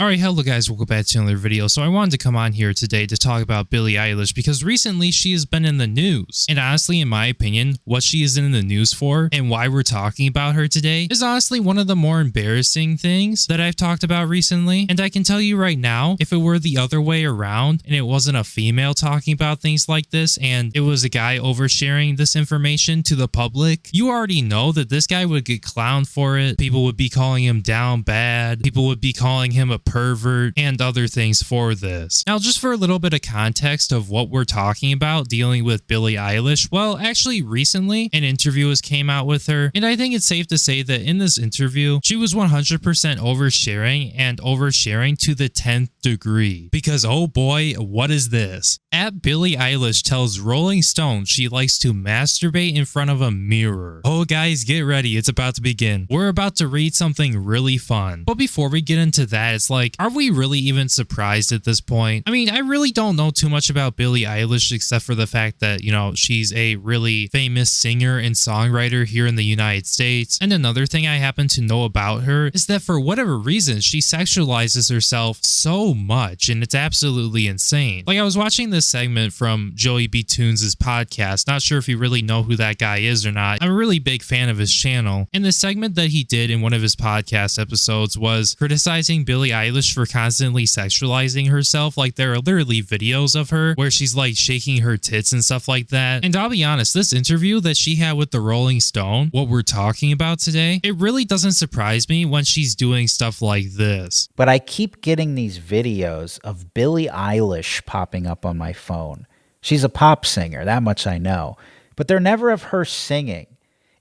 Alright, hello guys, welcome back to another video. So I wanted to come on here today to talk about Billie Eilish because recently she has been in the news. And honestly, in my opinion, what she is in the news for and why we're talking about her today is honestly one of the more embarrassing things that I've talked about recently. And I can tell you right now, if it were the other way around and it wasn't a female talking about things like this and it was a guy oversharing this information to the public, you already know that this guy would get clowned for it. People would be calling him down bad. People would be calling him a pervert and other things for this. Now, just for a little bit of context of what we're talking about dealing with Billie Eilish, well, actually recently an interview came out with her, and I think it's safe to say that in this interview, she was 100% oversharing and oversharing to the 10th degree. Because oh boy, what is this? Billie Eilish tells Rolling Stone she likes to masturbate in front of a mirror. Oh guys, get ready, it's about to begin. We're about to read something really fun. But before we get into that, it's like, are we really even surprised at this point? I mean, I really don't know too much about Billie Eilish except for the fact that, you know, she's a really famous singer and songwriter here in the United States. And another thing I happen to know about her is that for whatever reason, she sexualizes herself so much, and it's absolutely insane. Like, I was watching this segment from Joey B. Toons' podcast. Not sure if you really know who that guy is or not. I'm a really big fan of his channel. And the segment that he did in one of his podcast episodes was criticizing Billie Eilish for constantly sexualizing herself. Like, there are literally videos of her where she's like shaking her tits and stuff like that. And I'll be honest, this interview that she had with the Rolling Stone, what we're talking about today, it really doesn't surprise me when she's doing stuff like this. But I keep getting these videos of Billie Eilish popping up on my phone. She's a pop singer, that much I know. But they're never of her singing.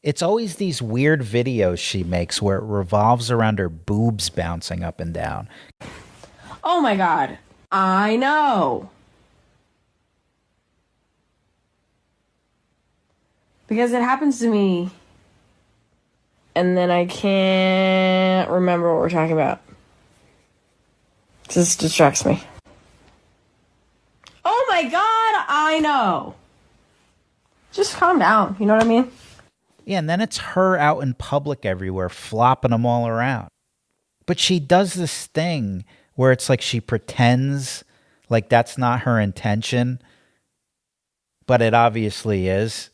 It's always these weird videos she makes where it revolves around her boobs bouncing up and down. Oh my God, I know. Because it happens to me, and then I can't remember what we're talking about. This distracts me. Oh my God, I know. Just calm down, you know what I mean? Yeah, and then it's her out in public everywhere, flopping them all around. But she does this thing where it's like she pretends like that's not her intention, but it obviously is.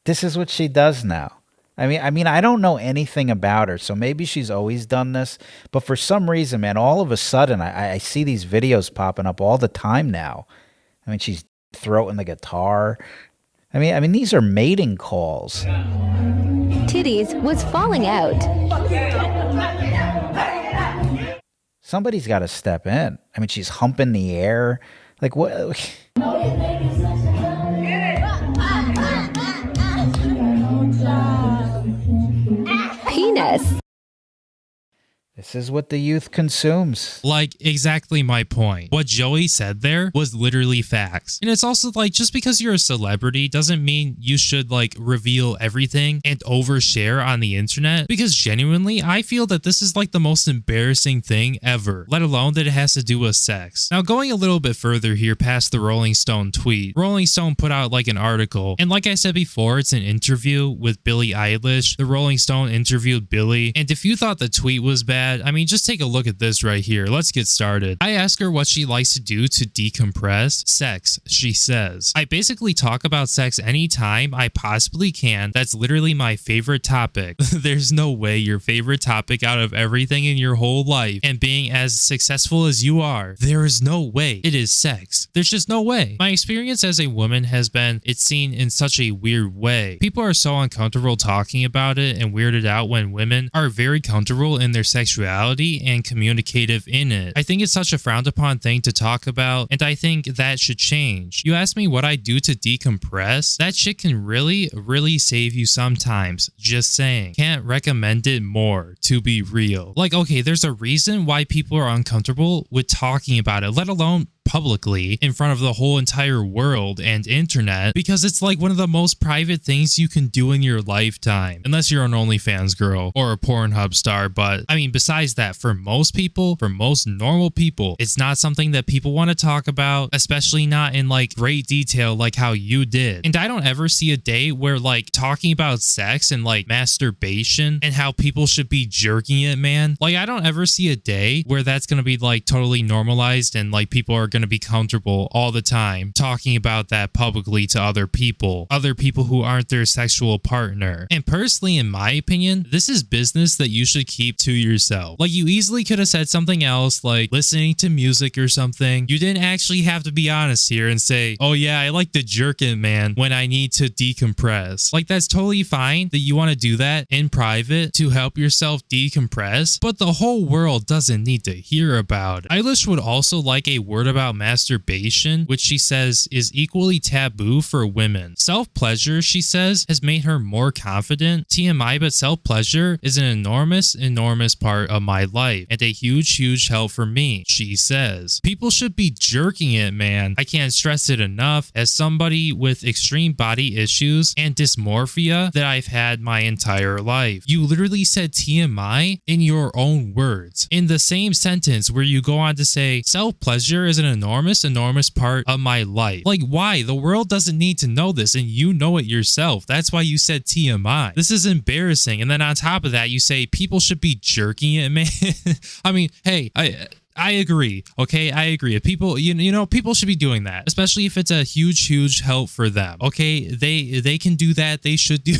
This is what she does now. I mean, I don't know anything about her, so maybe she's always done this. But for some reason, man, all of a sudden, I see these videos popping up all the time now. I mean, she's throating the guitar. I mean, these are mating calls. Titties was falling out. Somebody's got to step in. I mean, she's humping the air. Like, what? Penis. This is what the youth consumes. Like, exactly my point. What Joey said there was literally facts. And it's also like, just because you're a celebrity doesn't mean you should like reveal everything and overshare on the internet, because genuinely, I feel that this is like the most embarrassing thing ever, let alone that it has to do with sex. Now, going a little bit further here past the Rolling Stone tweet, Rolling Stone put out like an article. And like I said before, it's an interview with Billie Eilish. The Rolling Stone interviewed Billie. And if you thought the tweet was bad, I mean, just take a look at this right here. Let's get started. I ask her what she likes to do to decompress. Sex, she says. I basically talk about sex anytime I possibly can. That's literally my favorite topic. There's no way your favorite topic out of everything in your whole life and being as successful as you are, there is no way it is sex. There's just no way. My experience as a woman has been, it's seen in such a weird way. People are so uncomfortable talking about it and weirded out when women are very comfortable in their sexuality and communicative in it. I think it's such a frowned upon thing to talk about, and I think that should change. You ask me what I do to decompress? That shit can really save you sometimes. Just saying. Can't recommend it more, to be real. Like, okay, there's a reason why people are uncomfortable with talking about it, let alone publicly in front of the whole entire world and internet because it's like one of the most private things you can do in your lifetime, unless you're an OnlyFans girl or a Pornhub star. But I mean, besides that, for most people, for most normal people, it's not something that people want to talk about, especially not in like great detail like how you did. And I don't ever see a day where like talking about sex and like masturbation and how people should be jerking it, man. Like I don't ever see a day where that's going to be like totally normalized and like people are going to be comfortable all the time talking about that publicly to other people who aren't their sexual partner. And personally, in my opinion, this is business that you should keep to yourself. Like you easily could have said something else, like listening to music or something. You didn't actually have to be honest here and say, oh yeah, I like to jerk it, man, when I need to decompress. Like that's totally fine that you want to do that in private to help yourself decompress, but the whole world doesn't need to hear about it. Eilish would also like a word about masturbation, which she says is equally taboo for women. Self-pleasure, she says, has made her more confident. TMI, but self-pleasure is an enormous part of my life and a huge help for me, she says. People should be jerking it, man. I can't stress it enough. As somebody with extreme body issues and dysmorphia that I've had my entire life. You literally said TMI in your own words in the same sentence where you go on to say self-pleasure is an enormous part of my life. Like why? The world doesn't need to know this and you know it yourself. That's why you said TMI. This is embarrassing. And then on top of that, you say people should be jerking it, man. I mean, hey, I agree. Okay, I agree. If people, you know, people should be doing that, especially if it's a huge help for them. Okay, they can do that. They should do.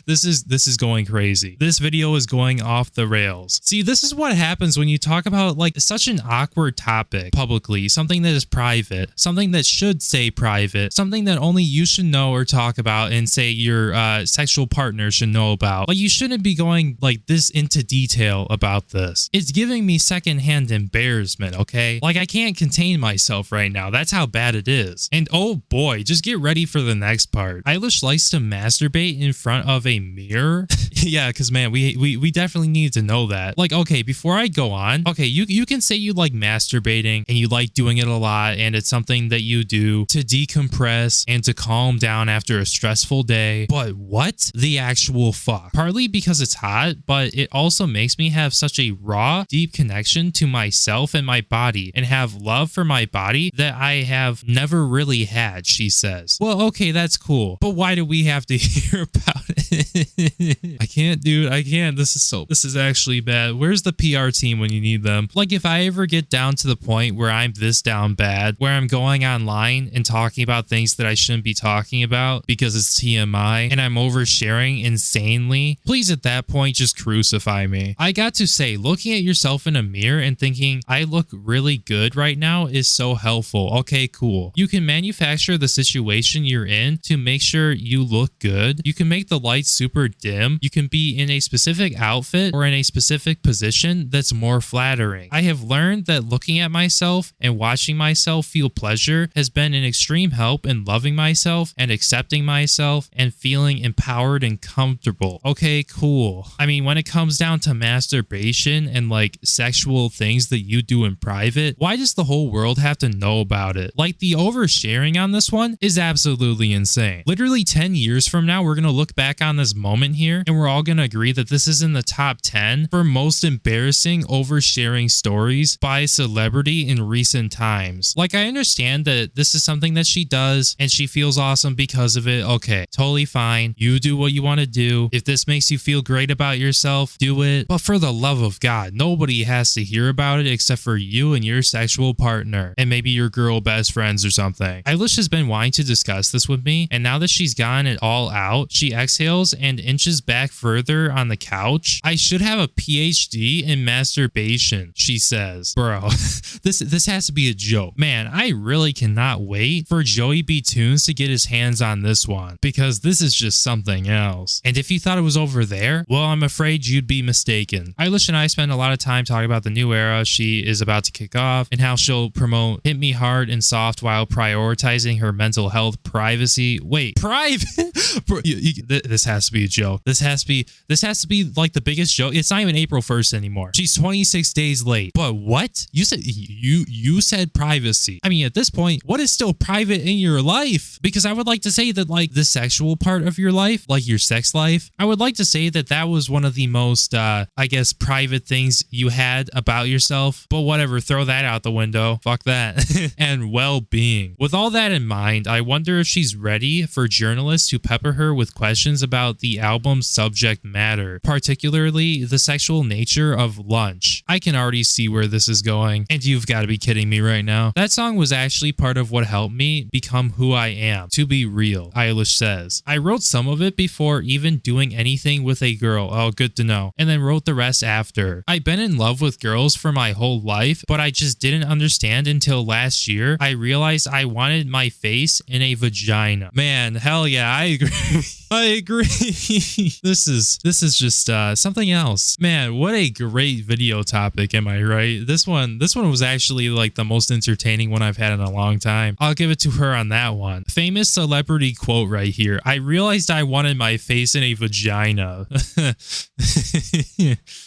This is going crazy. This video is going off the rails. See, this is what happens when you talk about like such an awkward topic publicly, something that is private, something that should stay private, something that only you should know or talk about and say your sexual partner should know about. Like you shouldn't be going like this into detail about this. It's giving me secondhand embarrassment, okay? Like I can't contain myself right now. That's how bad it is. And oh boy, just get ready for the next part. Eilish likes to masturbate in front of a mirror. Yeah, because man, we definitely need to know that. Like, okay, before I go on, okay, you can say you like masturbating and you like doing it a lot and it's something that you do to decompress and to calm down after a stressful day. But what the actual fuck? Partly because it's hot, but it also makes me have such a raw, deep connection to myself and my body and have love for my body that I have never really had, she says. Well, okay, that's cool. But why do we have to hear about it? I can't, dude. I can't. This is actually bad. Where's the PR team when you need them? Like if I ever get down to the point where I'm this down bad, where I'm going online and talking about things that I shouldn't be talking about because it's TMI and I'm oversharing insanely, please at that point just crucify me. I got to say, looking at yourself in a mirror and thinking I look really good right now is so helpful. Okay, cool. You can manufacture the situation you're in to make sure you look good. You can make the lights super dim. You can be in a specific outfit or in a specific position that's more flattering. I have learned that looking at myself and watching myself feel pleasure has been an extreme help in loving myself and accepting myself and feeling empowered and comfortable. Okay, cool. I mean, when it comes down to masturbation and like sexual things that you do in private, why does the whole world have to know about it? Like the oversharing on this one is absolutely insane. Literally 10 years from now, we're going to look back on this moment here and we're all going to agree that this is in the top 10 for most embarrassing oversharing stories by a celebrity in recent times. Like I understand that this is something that she does and she feels awesome because of it. Okay, totally fine. You do what you want to do. If this makes you feel great about yourself, do it. But for the love of God, nobody has to hear about it except for you and your sexual partner and maybe your girl best friends or something. Eilish has been wanting to discuss this with me, and now that she's gotten it all out, she exhales and inches back further on the couch. I should have a PhD in masturbation, she says. Bro, this has to be a joke. Man, I really cannot wait for Joey B. Tunes to get his hands on this one because this is just something else. And if you thought it was over there, well, I'm afraid you'd be mistaken. Eilish and I spend a lot of time talking about the new era she is about to kick off and how she'll promote hit me hard and soft while prioritizing her mental health privacy. Wait, private? this has to be a joke. This has to be like the biggest joke. It's not even April 1st anymore. She's 26 days late. But what? You said privacy. I mean, at this point, what is still private in your life? Because I would like to say that like the sexual part of your life, like your sex life, I would like to say that that was one of the most, I guess, private things you had about yourself. But whatever, throw that out the window. Fuck that. And well-being. With all that in mind, I wonder if she's ready for journalists to pepper her with questions about the album's subject matter, particularly the sexual nature of Lunch. I can already see where this is going, and you've got to be kidding me right now. That song was actually part of what helped me become who I am, to be real, Eilish says. I wrote some of it before even doing anything with a girl, oh good to know, and then wrote the rest after. I've been in love with girls for my whole life, but I just didn't understand until last year. I realized I wanted my face in a vagina. Man, hell yeah, I agree. I agree. This is just something else. Man, what a great video topic, am I right? This one was actually like the most entertaining one I've had in a long time. I'll give it to her on that one. Famous celebrity quote right here. I realized I wanted my face in a vagina.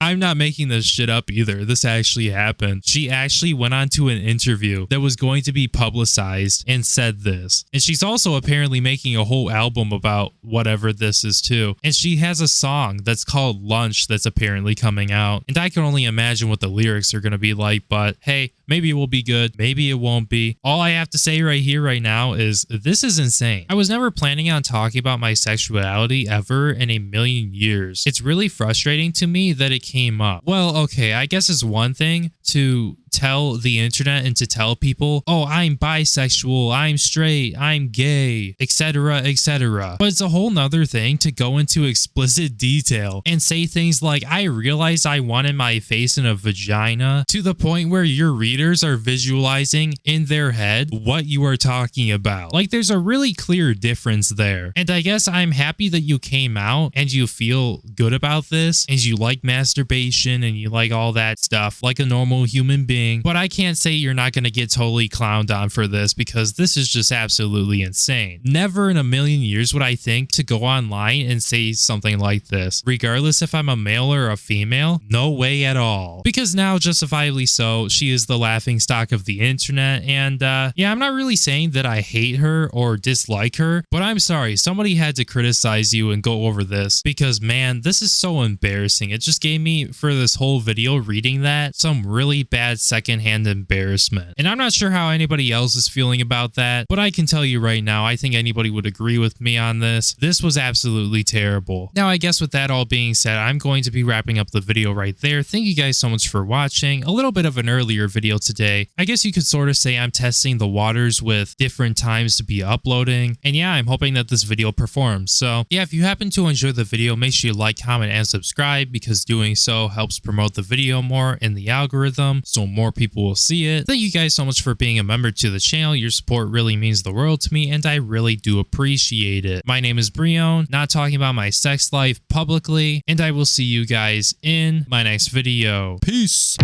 I'm not making this shit up either. This actually happened. She actually went on to an interview that was going to be publicized and said this. And she's also apparently making a whole album about whatever this is too. And she has a song that's called Lunch that's apparently coming out. And I can only imagine what the lyrics are going to be like, but hey, maybe it will be good. Maybe it won't be. All I have to say right here, right now is this is insane. I was never planning on talking about my sexuality ever in a million years. It's really frustrating to me that it came up. Well, okay, I guess it's one thing to tell the internet and to tell people, oh, I'm bisexual, I'm straight, I'm gay, etc., etc. But it's a whole nother thing to go into explicit detail and say things like, I realized I wanted my face in a vagina, to the point where your readers are visualizing in their head what you are talking about. Like, there's a really clear difference there. And I guess I'm happy that you came out and you feel good about this and you like masturbation and you like all that stuff like a normal human being. But I can't say you're not going to get totally clowned on for this, because this is just absolutely insane. Never in a million years would I think to go online and say something like this, regardless if I'm a male or a female. No way at all. Because now, justifiably so, she is the laughing stock of the internet. And yeah, I'm not really saying that I hate her or dislike her, but I'm sorry, somebody had to criticize you and go over this, because man, this is so embarrassing. It just gave me, for this whole video reading that, some really bad secondhand embarrassment. And I'm not sure how anybody else is feeling about that, but I can tell you right now, I think anybody would agree with me on this. This was absolutely terrible. Now, I guess with that all being said, I'm going to be wrapping up the video right there. Thank you guys so much for watching. A little bit of an earlier video today. I guess you could sort of say I'm testing the waters with different times to be uploading. And yeah, I'm hoping that this video performs. So yeah, if you happen to enjoy the video, make sure you like, comment, and subscribe, because doing so helps promote the video more in the algorithm, so more people will see it. Thank you guys so much for being a member to the channel. Your support really means the world to me, and I really do appreciate it. My name is Breone, not talking about my sex life publicly, and I will see you guys in my next video. Peace.